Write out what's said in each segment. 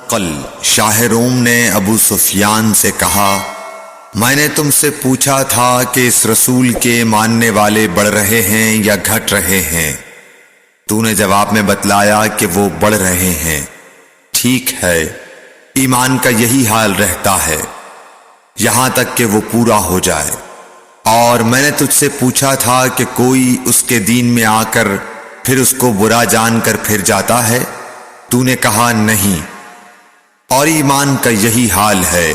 ہرقل شاہ روم نے ابو سفیان سے کہا، میں نے تم سے پوچھا تھا کہ اس رسول کے ماننے والے بڑھ رہے ہیں یا گھٹ رہے ہیں؟ تو نے جواب میں بتلایا کہ وہ بڑھ رہے ہیں۔ ٹھیک ہے، ایمان کا یہی حال رہتا ہے یہاں تک کہ وہ پورا ہو جائے۔ اور میں نے تجھ سے پوچھا تھا کہ کوئی اس کے دین میں آ کر پھر اس کو برا جان کر پھر جاتا ہے؟ تو نے کہا نہیں۔ اور ایمان کا یہی حال ہے،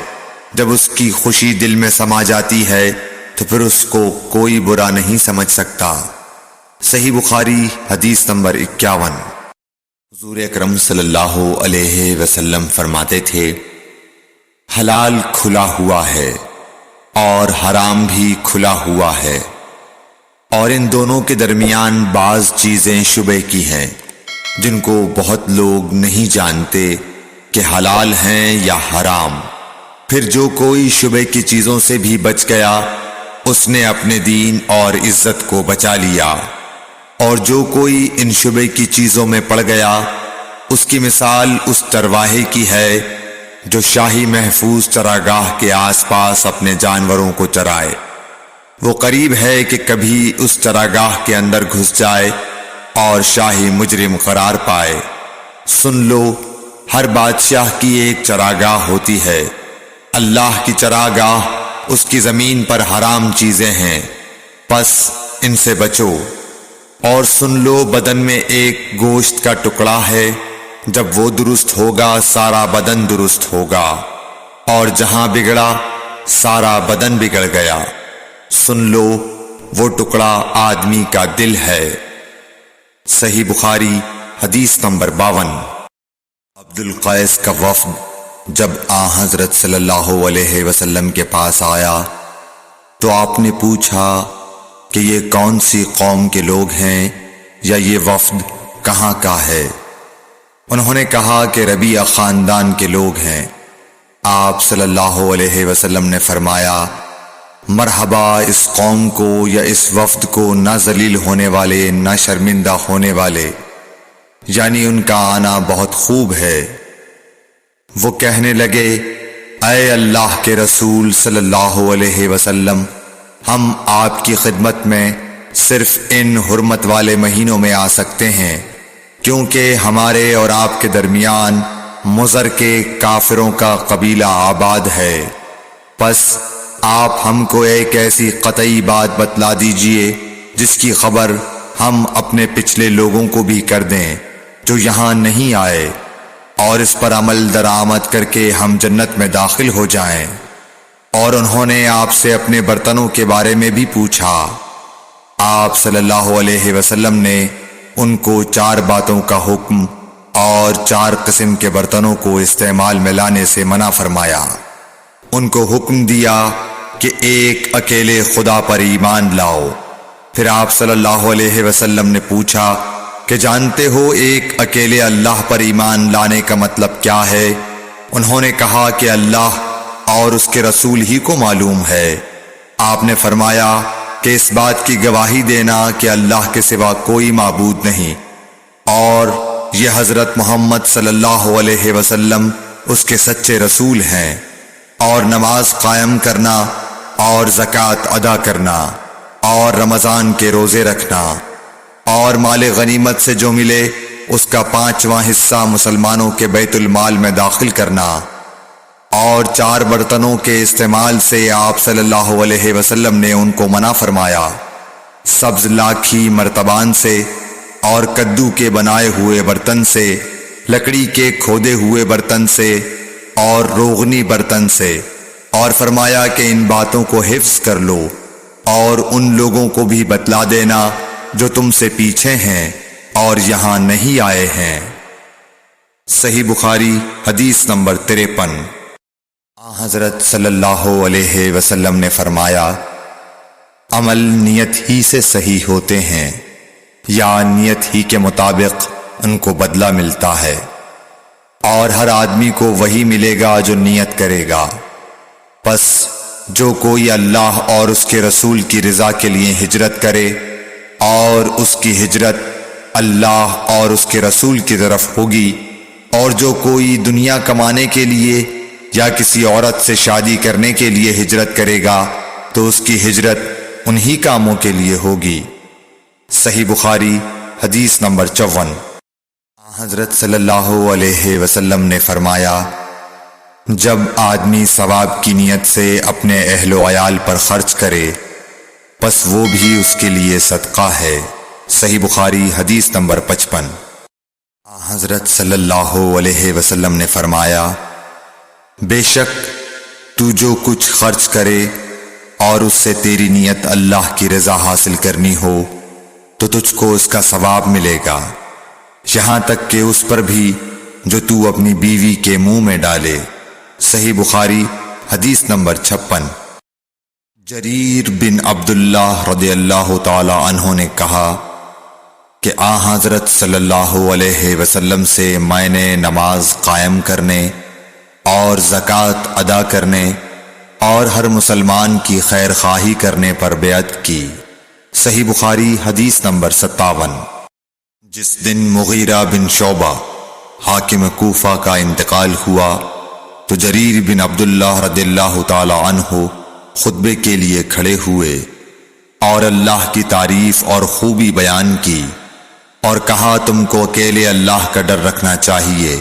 جب اس کی خوشی دل میں سما جاتی ہے تو پھر اس کو کوئی برا نہیں سمجھ سکتا۔ صحیح بخاری حدیث نمبر 51۔ حضور اکرم صلی اللہ علیہ وسلم فرماتے تھے، حلال کھلا ہوا ہے اور حرام بھی کھلا ہوا ہے، اور ان دونوں کے درمیان بعض چیزیں شبہ کی ہیں جن کو بہت لوگ نہیں جانتے کہ حلال ہیں یا حرام۔ پھر جو کوئی شبہ کی چیزوں سے بھی بچ گیا اس نے اپنے دین اور عزت کو بچا لیا، اور جو کوئی ان شبہ کی چیزوں میں پڑ گیا اس کی مثال اس چرواہے کی ہے جو شاہی محفوظ چراگاہ کے آس پاس اپنے جانوروں کو چرائے۔ وہ قریب ہے کہ کبھی اس چراگاہ کے اندر گھس جائے اور شاہی مجرم قرار پائے۔ سن لو، ہر بادشاہ کی ایک چراگاہ ہوتی ہے، اللہ کی چراگاہ اس کی زمین پر حرام چیزیں ہیں، پس ان سے بچو۔ اور سن لو، بدن میں ایک گوشت کا ٹکڑا ہے، جب وہ درست ہوگا سارا بدن درست ہوگا، اور جہاں بگڑا سارا بدن بگڑ گیا۔ سن لو، وہ ٹکڑا آدمی کا دل ہے۔ صحیح بخاری حدیث نمبر 52۔ عبد القیس کا وفد جب حضرت صلی اللہ علیہ وسلم کے پاس آیا تو آپ نے پوچھا کہ یہ کون سی قوم کے لوگ ہیں یا یہ وفد کہاں کا ہے؟ انہوں نے کہا کہ ربیعہ خاندان کے لوگ ہیں۔ آپ صلی اللہ علیہ وسلم نے فرمایا، مرحبا اس قوم کو یا اس وفد کو، نہ ذلیل ہونے والے نہ شرمندہ ہونے والے، یعنی ان کا آنا بہت خوب ہے۔ وہ کہنے لگے، اے اللہ کے رسول صلی اللہ علیہ وسلم، ہم آپ کی خدمت میں صرف ان حرمت والے مہینوں میں آ سکتے ہیں، کیونکہ ہمارے اور آپ کے درمیان مضر کے کافروں کا قبیلہ آباد ہے۔ پس آپ ہم کو ایک ایسی قطعی بات بتلا دیجئے جس کی خبر ہم اپنے پچھلے لوگوں کو بھی کر دیں جو یہاں نہیں آئے، اور اس پر عمل درآمد کر کے ہم جنت میں داخل ہو جائیں۔ اور انہوں نے آپ سے اپنے برتنوں کے بارے میں بھی پوچھا۔ آپ صلی اللہ علیہ وسلم نے ان کو 4 باتوں کا حکم اور 4 قسم کے برتنوں کو استعمال میں لانے سے منع فرمایا۔ ان کو حکم دیا کہ ایک اکیلے خدا پر ایمان لاؤ۔ پھر آپ صلی اللہ علیہ وسلم نے پوچھا کہ جانتے ہو ایک اکیلے اللہ پر ایمان لانے کا مطلب کیا ہے؟ انہوں نے کہا کہ اللہ اور اس کے رسول ہی کو معلوم ہے۔ آپ نے فرمایا کہ اس بات کی گواہی دینا کہ اللہ کے سوا کوئی معبود نہیں، اور یہ حضرت محمد صلی اللہ علیہ وسلم اس کے سچے رسول ہیں، اور نماز قائم کرنا اور زکوٰۃ ادا کرنا اور رمضان کے روزے رکھنا، اور مال غنیمت سے جو ملے اس کا 5واں حصہ مسلمانوں کے بیت المال میں داخل کرنا، اور 4 برتنوں کے استعمال سے آپ صلی اللہ علیہ وسلم نے ان کو منع فرمایا، سبز لاکھی مرتبان سے اور کدو کے بنائے ہوئے برتن سے، لکڑی کے کھودے ہوئے برتن سے اور روغنی برتن سے، اور فرمایا کہ ان باتوں کو حفظ کر لو اور ان لوگوں کو بھی بتلا دینا جو تم سے پیچھے ہیں اور یہاں نہیں آئے ہیں۔ صحیح بخاری حدیث نمبر 53۔ حضرت صلی اللہ علیہ وسلم نے فرمایا، عمل نیت ہی سے صحیح ہوتے ہیں یا نیت ہی کے مطابق ان کو بدلہ ملتا ہے، اور ہر آدمی کو وہی ملے گا جو نیت کرے گا۔ پس جو کوئی اللہ اور اس کے رسول کی رضا کے لیے ہجرت کرے اور اس کی ہجرت اللہ اور اس کے رسول کی طرف ہوگی اور جو کوئی دنیا کمانے کے لیے یا کسی عورت سے شادی کرنے کے لیے ہجرت کرے گا تو اس کی ہجرت انہی کاموں کے لیے ہوگی۔ صحیح بخاری حدیث نمبر 54۔ حضرت صلی اللہ علیہ وسلم نے فرمایا، جب آدمی ثواب کی نیت سے اپنے اہل و عیال پر خرچ کرے پس وہ بھی اس کے لیے صدقہ ہے۔ صحیح بخاری حدیث نمبر 55۔ حضرت صلی اللہ علیہ وسلم نے فرمایا، بے شک تو جو کچھ خرچ کرے اور اس سے تیری نیت اللہ کی رضا حاصل کرنی ہو تو تجھ کو اس کا ثواب ملے گا، یہاں تک کہ اس پر بھی جو تو اپنی بیوی کے منہ میں ڈالے۔ صحیح بخاری حدیث نمبر 56۔ جریر بن عبداللہ رضی اللہ تعالی عنہ نے کہا کہ حضرت صلی اللہ علیہ وسلم سے میں نے نماز قائم کرنے اور زکوٰۃ ادا کرنے اور ہر مسلمان کی خیر خواہی کرنے پر بیعت کی۔ صحیح بخاری حدیث نمبر 57۔ جس دن مغیرہ بن شعبہ حاکم کوفہ کا انتقال ہوا تو جریر بن عبداللہ رضی اللہ تعالی عنہ خطبے کے لیے کھڑے ہوئے اور اللہ کی تعریف اور خوبی بیان کی اور کہا، تم کو اکیلے اللہ کا ڈر رکھنا چاہیے،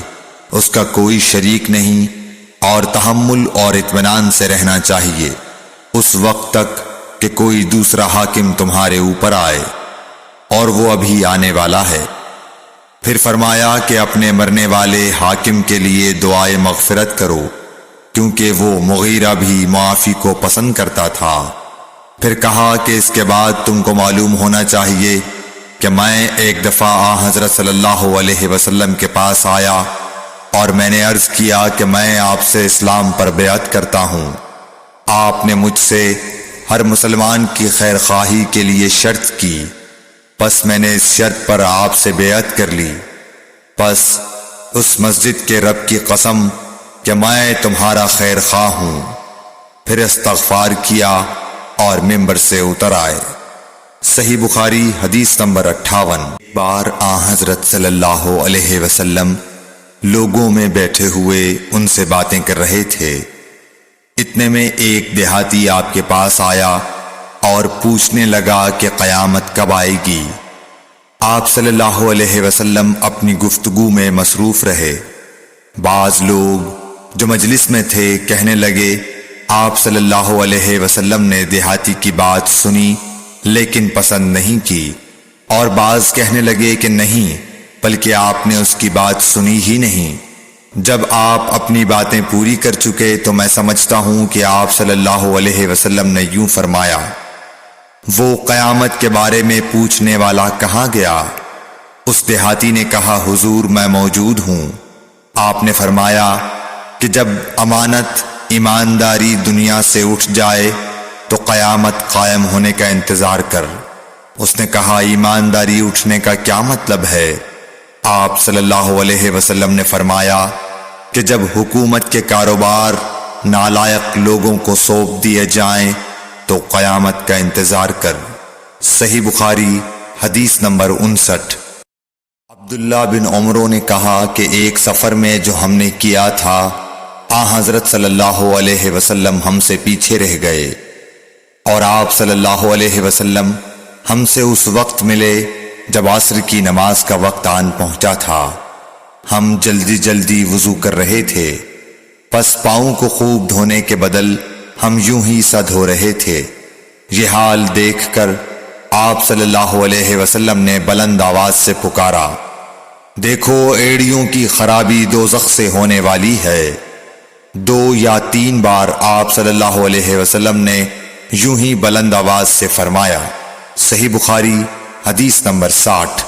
اس کا کوئی شریک نہیں، اور تحمل اور اطمینان سے رہنا چاہیے اس وقت تک کہ کوئی دوسرا حاکم تمہارے اوپر آئے، اور وہ ابھی آنے والا ہے۔ پھر فرمایا کہ اپنے مرنے والے حاکم کے لیے دعائے مغفرت کرو، کیونکہ وہ مغیرہ بھی معافی کو پسند کرتا تھا۔ پھر کہا کہ اس کے بعد تم کو معلوم ہونا چاہیے کہ میں ایک دفعہ حضرت صلی اللہ علیہ وسلم کے پاس آیا اور میں نے عرض کیا کہ میں آپ سے اسلام پر بیعت کرتا ہوں۔ آپ نے مجھ سے ہر مسلمان کی خیر خواہی کے لیے شرط کی، پس میں نے اس شرط پر آپ سے بیعت کر لی۔ پس اس مسجد کے رب کی قسم کہ میں تمہارا خیر خواہ ہوں۔ پھر استغفار کیا اور ممبر سے اتر آئے۔ صحیح بخاری حدیث نمبر 58۔ بار حضرت صلی اللہ علیہ وسلم لوگوں میں بیٹھے ہوئے ان سے باتیں کر رہے تھے، اتنے میں ایک دیہاتی آپ کے پاس آیا اور پوچھنے لگا کہ قیامت کب آئے گی؟ آپ صلی اللہ علیہ وسلم اپنی گفتگو میں مصروف رہے۔ بعض لوگ جو مجلس میں تھے کہنے لگے، آپ صلی اللہ علیہ وسلم نے دیہاتی کی بات سنی لیکن پسند نہیں کی، اور بعض کہنے لگے کہ نہیں، بلکہ آپ نے اس کی بات سنی ہی نہیں۔ جب آپ اپنی باتیں پوری کر چکے تو میں سمجھتا ہوں کہ آپ صلی اللہ علیہ وسلم نے یوں فرمایا، وہ قیامت کے بارے میں پوچھنے والا کہاں گیا؟ اس دیہاتی نے کہا، حضور میں موجود ہوں۔ آپ نے فرمایا کہ جب امانت ایمانداری دنیا سے اٹھ جائے تو قیامت قائم ہونے کا انتظار کر۔ اس نے کہا، ایمانداری اٹھنے کا کیا مطلب ہے؟ آپ صلی اللہ علیہ وسلم نے فرمایا کہ جب حکومت کے کاروبار نالائق لوگوں کو سونپ دیے جائیں تو قیامت کا انتظار کر۔ صحیح بخاری حدیث نمبر 59۔ عبداللہ بن عمرو نے کہا کہ ایک سفر میں جو ہم نے کیا تھا، حضرت صلی اللہ علیہ وسلم ہم سے پیچھے رہ گئے، اور آپ صلی اللہ علیہ وسلم ہم سے اس وقت ملے جب عصر کی نماز کا وقت آن پہنچا تھا۔ ہم جلدی جلدی وضو کر رہے تھے، پس پاؤں کو خوب دھونے کے بدل ہم یوں ہی سا دھو رہے تھے۔ یہ حال دیکھ کر آپ صلی اللہ علیہ وسلم نے بلند آواز سے پکارا، دیکھو ایڑیوں کی خرابی دوزخ سے ہونے والی ہے۔ 2 یا 3 بار آپ صلی اللہ علیہ وسلم نے یوں ہی بلند آواز سے فرمایا۔ صحیح بخاری حدیث نمبر 60۔